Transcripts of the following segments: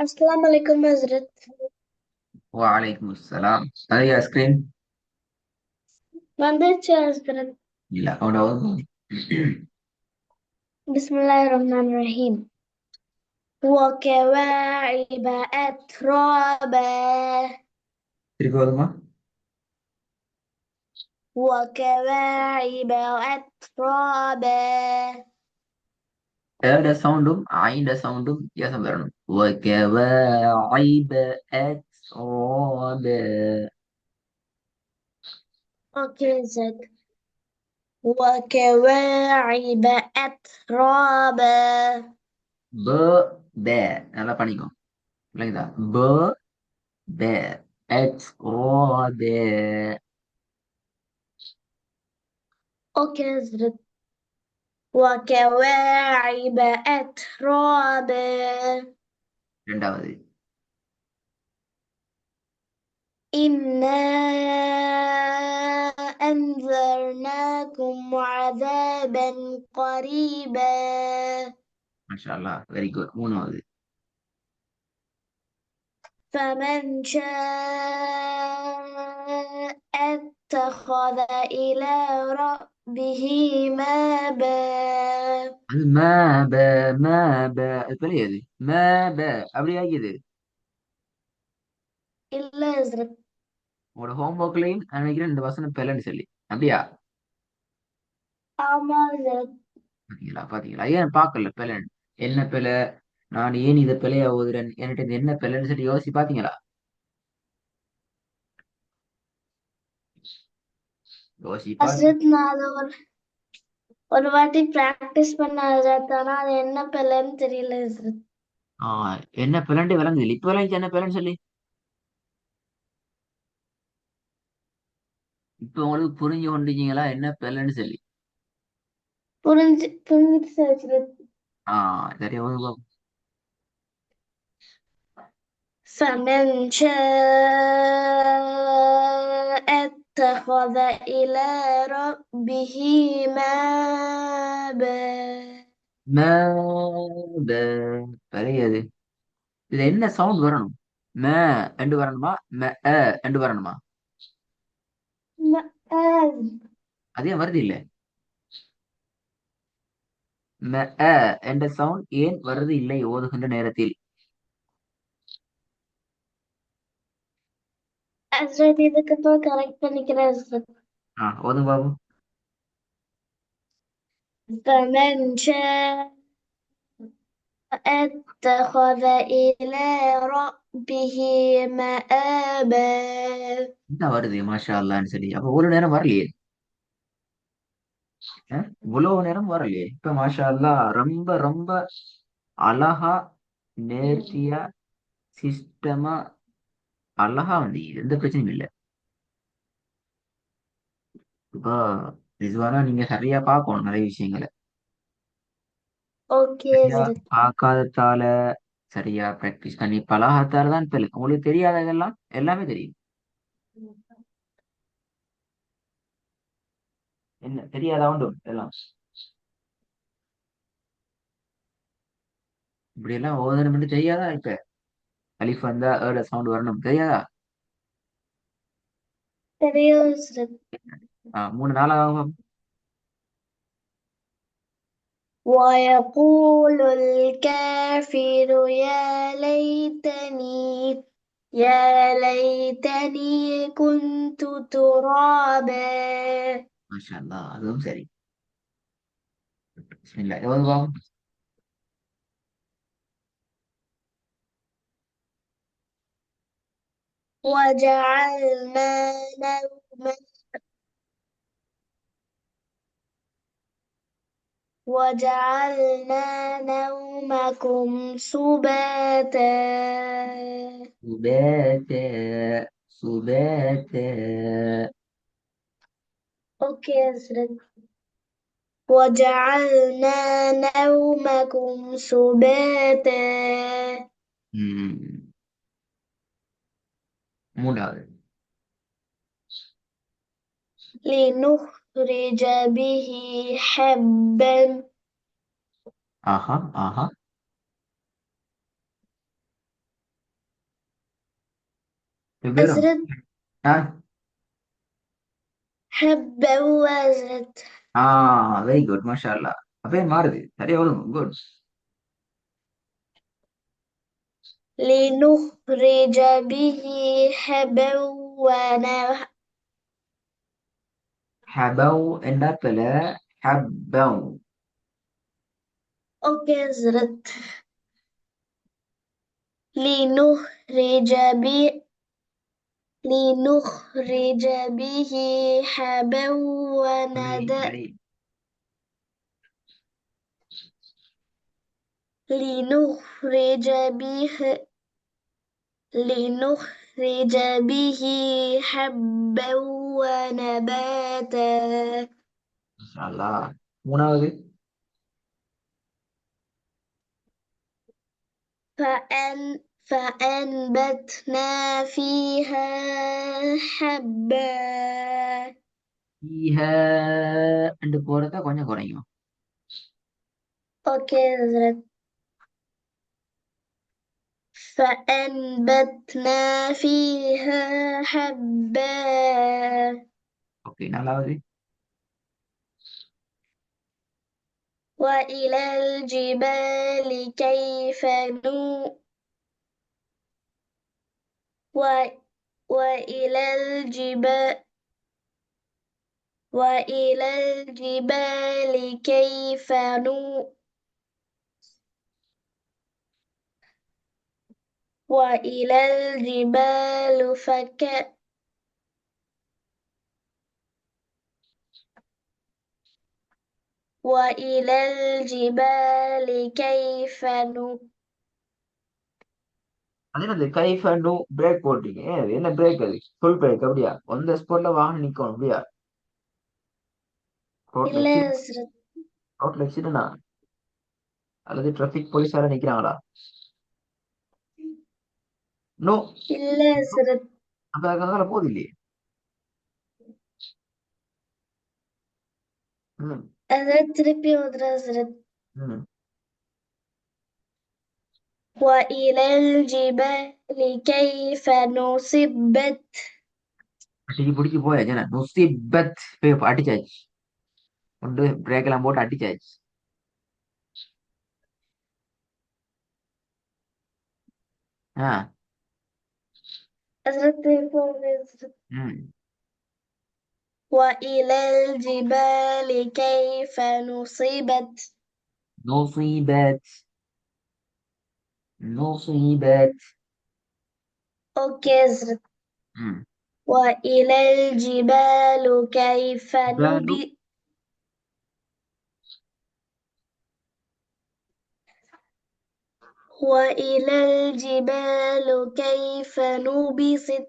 अस्सलाम वालेकुम हजरत। وعليكم السلام. هذه ايس كريم. வந்துருச்சு ஹஸ்ரத். لا حول ولا قوة. பிஸ்மில்லாஹிர் ரஹ்மானிர் ரஹீம். وكواعب أترابا. திருப்பி வருமா? وكواعب أترابا. ஏட சவுண்டும் ஐண்ட சவுண்டும் வித்தியாசம் வரணும். وكواعب أترابا. اوكي زد. وكواعب أترابا. ب ب நல்லா பண்ணிக்கோ. விளங்குதா? ب ب أترابا. اوكي زد. وكواعب أترابا. இரண்டாவது. إنا أنذرناكم عذابا قريبا. மாஷா அல்லாஹ், வெரி குட். மூணாவது. فمن شاء اتخذ إلى ربه مابا. அது ம ப ம ப அது பெரியது. ம ப அப்படி ஆகியது. إلا يزرق. உங்களோட ஹோம்ஒர்க்லையும் நினைக்கிறேன் இந்த வசனம் பெலன்னு சொல்லி. அப்படியா? أعمال. பாத்தீங்களா பாத்தீங்களா? ஏன் பார்க்கல பெலன்? என்ன பெல? நான் ஏன் இதை பிழையா ஓதுறேன், என்கிட்ட இது என்ன பிழைன்னு சொல்லி யோசிச்சு பாத்தீங்களா? யோசிச்சு பாருங்க. அஸ்ரத் நான் அதை ஒரு வாட்டி பிராக்டிஸ் பண்ண ஹஸ்ரத். ஆனா அது என்ன பிள்ளைன்னு தெரியல ஹஸ்ரத். என்ன பிளண்டு விளங்குது? இப்ப விளங்குச்சு என்ன பிளன்னு சொல்லி. இப்ப உங்களுக்கு புரிஞ்சு கொண்டீங்களா என்ன பிளன்னு சொல்லி? புரிஞ்சிச்சு ஹஸ்ரத். சரியா ஓதுங்க பாப்போம். فمن شاء اتخذ إلى ربه مابا. ம ப பெரியது. இதுல என்ன சவுண்ட் வரணும்? ம என்று வரணுமா? ம என்று வரணுமா? مآب. அதே வருது இல்ல. ம என்ற சவுண்ட் ஏன் வருது இல்லை ஓதுகின்ற நேரத்தில்? அஸ்ரத் இதுக்கப்புறம் கரெக்ட் பண்ணிக்கிறேன் அஸ்ரத். ஓதுங்க பாப்போம். فمن شاء اتخذ إلى ربه مآبا. என்ன வருது மாஷா அல்லான்னு சொல்லி? அப்ப ஒரு நேரம் வரலையே. இவ்வளவு நேரம் வரலையே. இப்ப மாஷா அல்லாஹ் ரொம்ப ரொம்ப அழகா, நேர்த்தியா, சிஸ்டமா, அழகா வந்து எந்த பிரச்சனையும் இல்லை. இப்போ ரிஸ்வானா, நீங்க சரியா பார்க்கணும் நிறைய விஷயங்களை. ஓகே சரியா அஸ்ரத். பார்க்காததால, சரியா பிராக்டிஸ் பண்ணி பழகாதால தான் இப்ப உங்களுக்கு தெரியாததெல்லாம் எல்லாமே தெரியும். என்ன தெரியாதா உண்டு எல்லாம். இப்படி எல்லாம் ஓதணும் தெரியாதா? இப்ப அலிஃப் வந்தா ஏட சவுண்ட் வரணும் தெரியாதா? தெரியும் அஸ்ரத். மூணு நாளாக. ويقول الكافر يا ليتني كنت ترابا. மாஷா அல்லாஹ், அதுவும் சரி. பிஸ்மில்லாஹ் எவ்வளவு பாவம். وجعلنا نوم وجعلنا نومكم سباتا. سباتا سباتا. اوكي يا أسرة. وجعلنا نومكم سباتا. ம், மூன்றாவது. لنخرج به حبا. ஆஹா ஆஹா. வெவ்வேறும். حضرت ஆ حبة وزرت ஆ வெரி குட் மாஷா அல்லா. அப்பயே மாறுது சரியா வரும். குட். لنخرج به حبا ونبات. ஹபவ் என்ற பில ஹப்பவ். أوكي حضرت لنخرج به لنخرج به حبا வெரி ونبات. வெரி لنخرج به لنخرج به حبا ونباتا. மாஷா அல்லா. மூணாவது. فأنبتنا فيها حبا. ஈஹ என்று போறத கொஞ்சம் குறையும். أوكي حضرت فأنبتنا فيها حبا. ஓகே நாலாவது. وإلى الجبال كيف نو و... وإلى الجبال وإلى الجبال كيف نو وإلى الجبال وإلى الجبال كيف نو. அது என்னது கைஃப் நோ பிரேக் போட்டீங்க. அது என்ன பிரேக்? அது ஃபுல் பிரேக் அப்படியா? அந்த ஸ்பாட்ல வாகனம் நிக்கணும் அப்படியா? ரோட்ல இல்ல ஆக்சிடென்ட். ஹஸ்ரத் ரோட்ல ஆக்சிடென்டா? அல்லது டிராபிக் போலீஸார நிக்கிறாங்களா? நோ. இல்ல ஹஸ்ரத் அந்த அதனால போகுது இல்லையே. ம். ஹஸ்ரத் திருப்பி ஓதுற ஹஸ்ரத். ம். وإلى الجبال كيف نصبت. அடிச்சு பிடிச்சி போயாச்சு. என்ன நுசிபத் போய் அடிச்சாச்சு. கொண்டு பிரேக் எல்லாம் போட்டு அடிச்சாச்சு. ஆ. حضرت திருப்பி ஓதுற ஹஸ்ரத். ம். وإلى الجبال كيف نصبت. نصيبت. نصيبت. أوكي حضرت ம். وإلى الجبال كيف பாலு. وإلى الجبال كيف نبسط.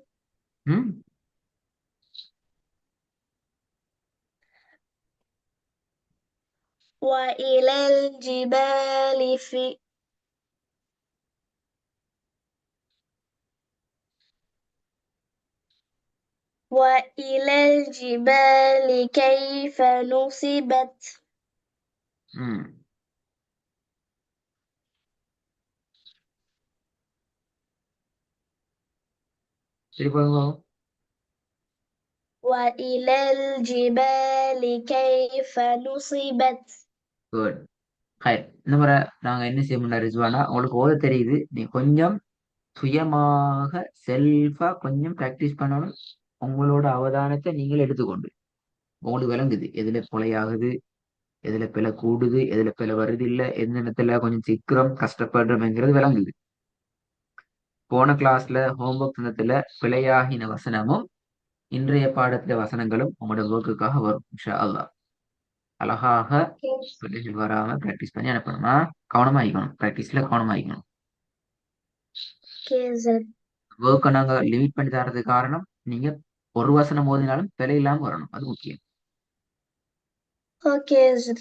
ம். وإلى الجبال وإلى الجبال كيف نصبت. ம். சரி பாருங்க. وإلى الجبال كيف نصبت. குட். ஹை. இந்த முறை நாங்க என்ன செய்யணும்னா ரிஜ்வானா, உங்களுக்கு ஓத தெரியுது. நீ கொஞ்சம் சுயமாக செல்ஃபா கொஞ்சம் பிராக்டிஸ் பண்ணணும். உங்களோட அவதானத்தை நீங்கள் எடுத்துக்கொண்டு உங்களுக்கு விளங்குது எதுல கொலையாகுது, எதுல பிழை கூடுது, எதுல பிழை வருது, இல்ல எந்த இடத்துல கொஞ்சம் சிக்கிறோம் கஷ்டப்படுறோம்ங்கிறது விளங்குது. போன கிளாஸ்ல ஹோம்ஒர்க் தினத்துல பிழையாகின வசனமும் இன்றைய பாடத்துல வசனங்களும் உங்களோட ஒர்க்குக்காக வரும் இன்ஷா அல்லாஹ். அழகாக பிழைகள் வராம பிராக்டிஸ் பண்ணி அனுப்பணுமா? கவனமாயிக்கணும், பிராக்டிஸ்ல கவனமாயிக்கணும். كذا. ஒர்க்கை நாங்க லிமிட் பண்ணி தரதுக்கு காரணம் நீங்க ஒரு வசனம் ஓதினாலும் பிழை இல்லாம வரணும், அது முக்கியம். كذا.